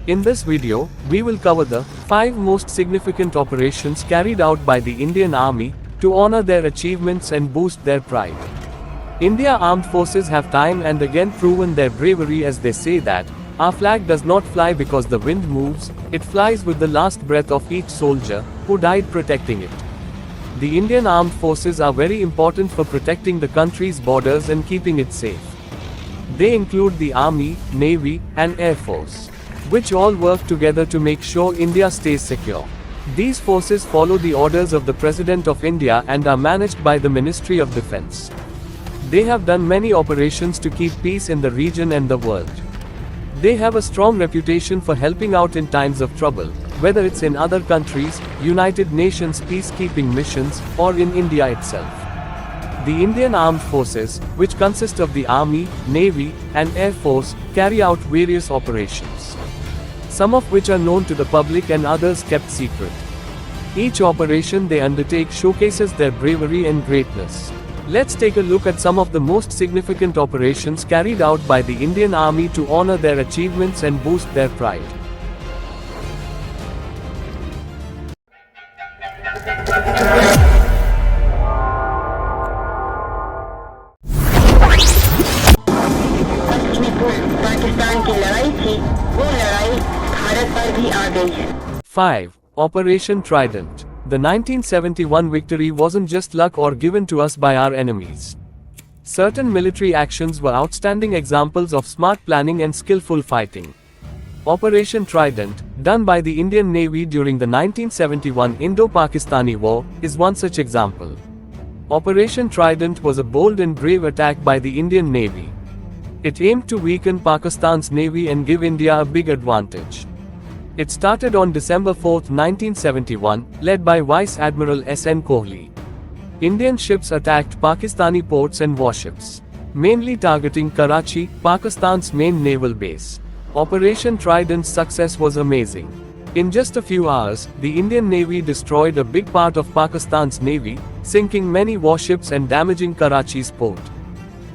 In this video, we will cover the 5 most significant operations carried out by the Indian Army to honor their achievements and boost their pride. India Armed Forces have time and again proven their bravery as they say that, "Our flag does not fly because the wind moves, it flies with the last breath of each soldier who died protecting it." The Indian Armed Forces are very important for protecting the country's borders and keeping it safe. They include the Army, Navy, and Air Force, which all work together to make sure India stays secure. These forces follow the orders of the President of India and are managed by the Ministry of Defence. They have done many operations to keep peace in the region and the world. They have a strong reputation for helping out in times of trouble, whether it's in other countries, United Nations peacekeeping missions, or in India itself. The Indian Armed Forces, which consist of the Army, Navy, and Air Force, carry out various operations, some of which are known to the public and others kept secret. Each operation they undertake showcases their bravery and greatness. Let's take a look at some of the most significant operations carried out by the Indian Army to honor their achievements and boost their pride. Pakistan की लड़ाई थी, वो लड़ाई भारत पर भी आ गई। 5. Operation Trident. The 1971 victory wasn't just luck or given to us by our enemies. Certain military actions were outstanding examples of smart planning and skillful fighting. Operation Trident, done by the Indian Navy during the 1971 Indo-Pakistani War, is one such example. Operation Trident was a bold and brave attack by the Indian Navy. It aimed to weaken Pakistan's navy and give India a big advantage. It started on December 4, 1971, led by Vice Admiral S.N. Kohli. Indian ships attacked Pakistani ports and warships, mainly targeting Karachi, Pakistan's main naval base. Operation Trident's success was amazing. In just a few hours, the Indian Navy destroyed a big part of Pakistan's navy, sinking many warships and damaging Karachi's port.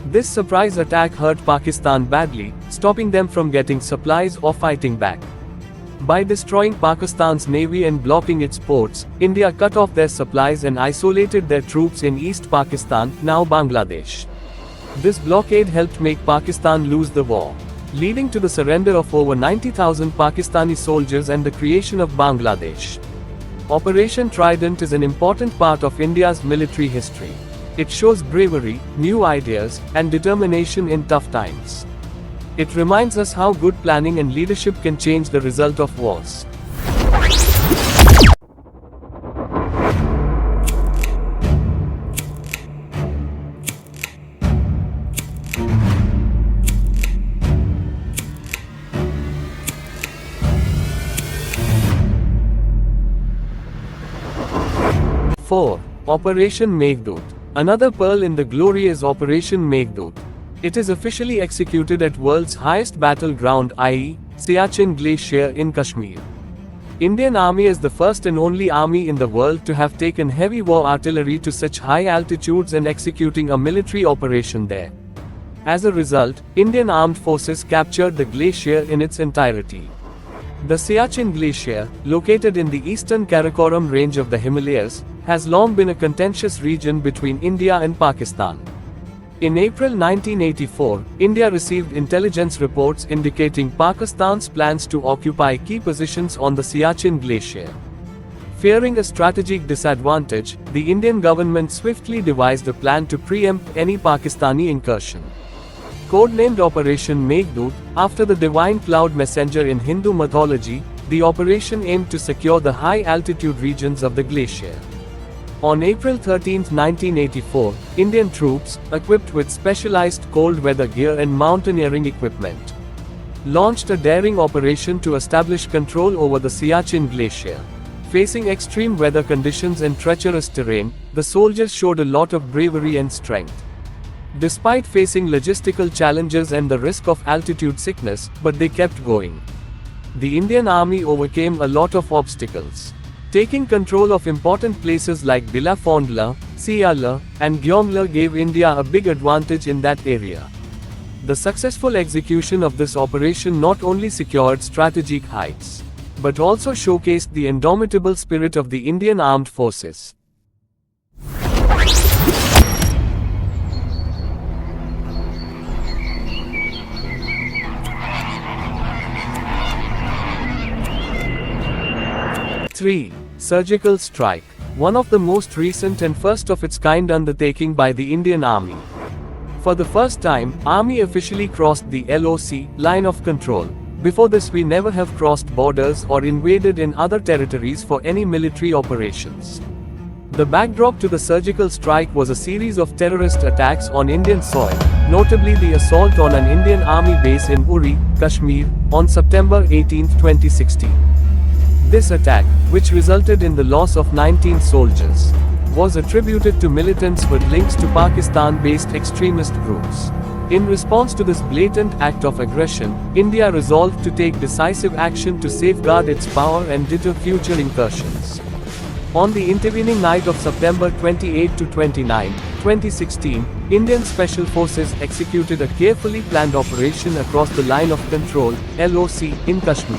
This surprise attack hurt Pakistan badly, stopping them from getting supplies or fighting back. By destroying Pakistan's navy and blocking its ports, India cut off their supplies and isolated their troops in East Pakistan, now Bangladesh. This blockade helped make Pakistan lose the war, leading to the surrender of over 90,000 Pakistani soldiers and the creation of Bangladesh. Operation Trident is an important part of India's military history. It shows bravery, new ideas, and determination in tough times. It reminds us how good planning and leadership can change the result of wars. Four. Operation Meghdut. Another pearl in the glory is Operation Meghdut. It is officially executed at world's highest battleground, i.e., Siachen Glacier in Kashmir. Indian Army is the first and only army in the world to have taken heavy war artillery to such high altitudes and executing a military operation there. As a result, Indian Armed Forces captured the glacier in its entirety. The Siachen Glacier, located in the eastern Karakoram range of the Himalayas, has long been a contentious region between India and Pakistan. In April 1984, India received intelligence reports indicating Pakistan's plans to occupy key positions on the Siachen Glacier. Fearing a strategic disadvantage, the Indian government swiftly devised a plan to preempt any Pakistani incursion. Codenamed Operation Meghdut, after the divine cloud messenger in Hindu mythology, the operation aimed to secure the high-altitude regions of the glacier. On April 13, 1984, Indian troops, equipped with specialized cold weather gear and mountaineering equipment, launched a daring operation to establish control over the Siachen Glacier. Facing extreme weather conditions and treacherous terrain, the soldiers showed a lot of bravery and strength. Despite facing logistical challenges and the risk of altitude sickness, but they kept going. The Indian Army overcame a lot of obstacles. Taking control of important places like Bilafondla, Siala, and Gyomla gave India a big advantage in that area. The successful execution of this operation not only secured strategic heights, but also showcased the indomitable spirit of the Indian Armed Forces. Three. Surgical Strike. One of the most recent and first of its kind undertaking by the Indian Army. For the first time, Army officially crossed the LOC, line of control. Before this we never have crossed borders or invaded in other territories for any military operations. The backdrop to the surgical strike was a series of terrorist attacks on Indian soil, notably the assault on an Indian Army base in Uri, Kashmir, on September 18, 2016. This attack, which resulted in the loss of 19 soldiers, was attributed to militants with links to Pakistan-based extremist groups. In response to this blatant act of aggression, India resolved to take decisive action to safeguard its power and deter future incursions. On the intervening night of September 28 to 29, 2016, Indian Special Forces executed a carefully planned operation across the Line of Control, LOC, in Kashmir.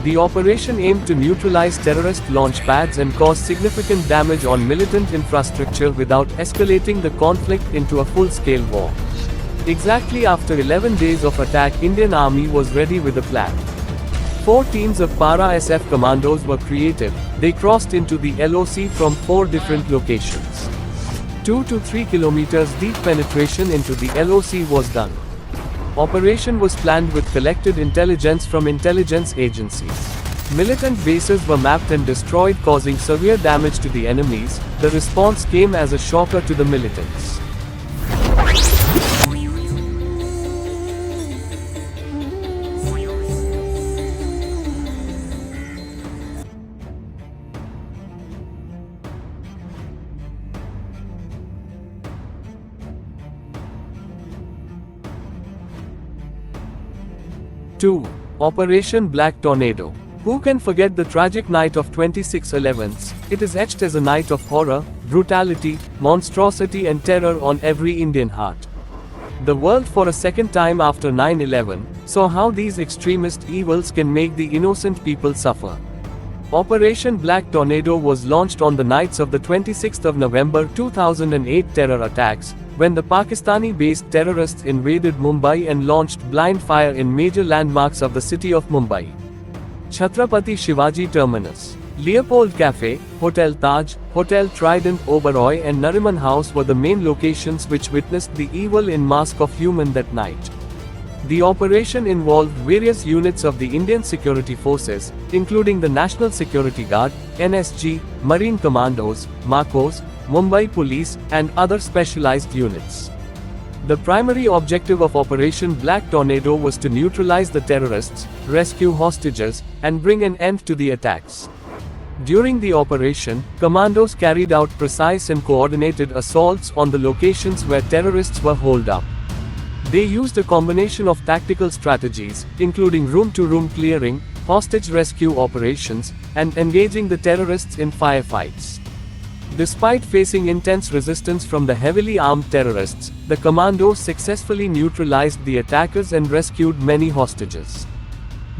The operation aimed to neutralize terrorist launch pads and cause significant damage on militant infrastructure without escalating the conflict into a full-scale war. Exactly after 11 days of attack, Indian Army was ready with a plan. 4 teams of para-SF commandos were created. They crossed into the LOC from 4 different locations. 2 to 3 kilometers deep penetration into the LOC was done. Operation was planned with collected intelligence from intelligence agencies. Militant bases were mapped and destroyed, causing severe damage to the enemies. The response came as a shocker to the militants. Two. Operation Black Tornado. Who can forget the tragic night of 26/11? It is etched as a night of horror, brutality, monstrosity and terror on every Indian heart. The world, for a second time after 9/11, saw how these extremist evils can make the innocent people suffer. Operation Black Tornado was launched on the nights of the 26th of November 2008 terror attacks, when the Pakistani-based terrorists invaded Mumbai and launched blind fire in major landmarks of the city of Mumbai. Chhatrapati Shivaji Terminus, Leopold Cafe, Hotel Taj, Hotel Trident Oberoi and Nariman House were the main locations which witnessed the evil in mask of human that night. The operation involved various units of the Indian Security Forces, including the National Security Guard, NSG, Marine Commandos, MACOs, Mumbai Police, and other specialized units. The primary objective of Operation Black Tornado was to neutralize the terrorists, rescue hostages, and bring an end to the attacks. During the operation, commandos carried out precise and coordinated assaults on the locations where terrorists were holed up. They used a combination of tactical strategies, including room-to-room clearing, hostage rescue operations, and engaging the terrorists in firefights. Despite facing intense resistance from the heavily armed terrorists, the commandos successfully neutralized the attackers and rescued many hostages.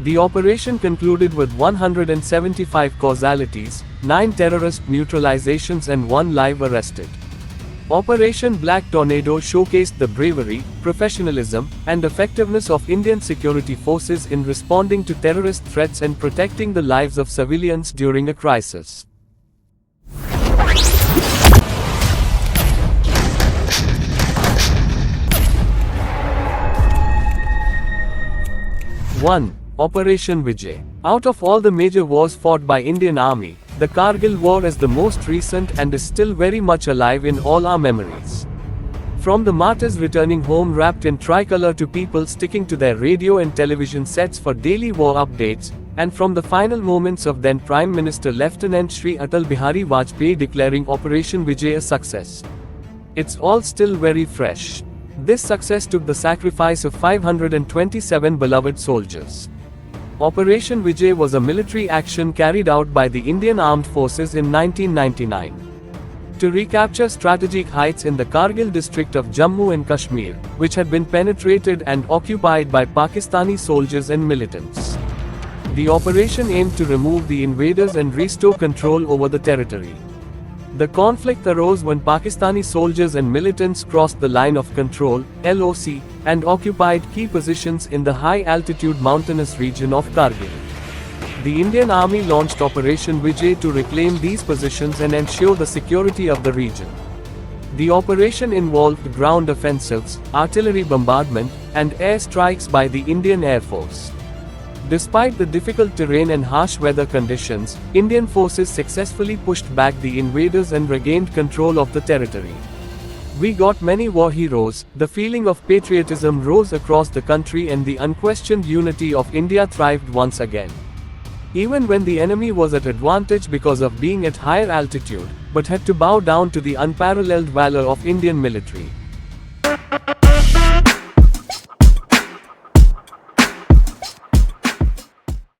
The operation concluded with 175 casualties, 9 terrorist neutralizations and 1 live arrested. Operation Black Tornado showcased the bravery, professionalism, and effectiveness of Indian security forces in responding to terrorist threats and protecting the lives of civilians during a crisis. One. Operation Vijay. Out of all the major wars fought by Indian Army, the Kargil War is the most recent and is still very much alive in all our memories. From the martyrs returning home wrapped in tricolour to people sticking to their radio and television sets for daily war updates, and from the final moments of then Prime Minister Lieutenant Shri Atal Bihari Vajpayee declaring Operation Vijay a success. It's all still very fresh. This success took the sacrifice of 527 beloved soldiers. Operation Vijay was a military action carried out by the Indian Armed Forces in 1999. to recapture strategic heights in the Kargil district of Jammu and Kashmir, which had been penetrated and occupied by Pakistani soldiers and militants. The operation aimed to remove the invaders and restore control over the territory. The conflict arose when Pakistani soldiers and militants crossed the line of control (LOC) and occupied key positions in the high-altitude mountainous region of Kargil. The Indian Army launched Operation Vijay to reclaim these positions and ensure the security of the region. The operation involved ground offensives, artillery bombardment, and air strikes by the Indian Air Force. Despite the difficult terrain and harsh weather conditions, Indian forces successfully pushed back the invaders and regained control of the territory. We got many war heroes, the feeling of patriotism rose across the country and the unquestioned unity of India thrived once again. Even when the enemy was at advantage because of being at higher altitude, but had to bow down to the unparalleled valor of Indian military.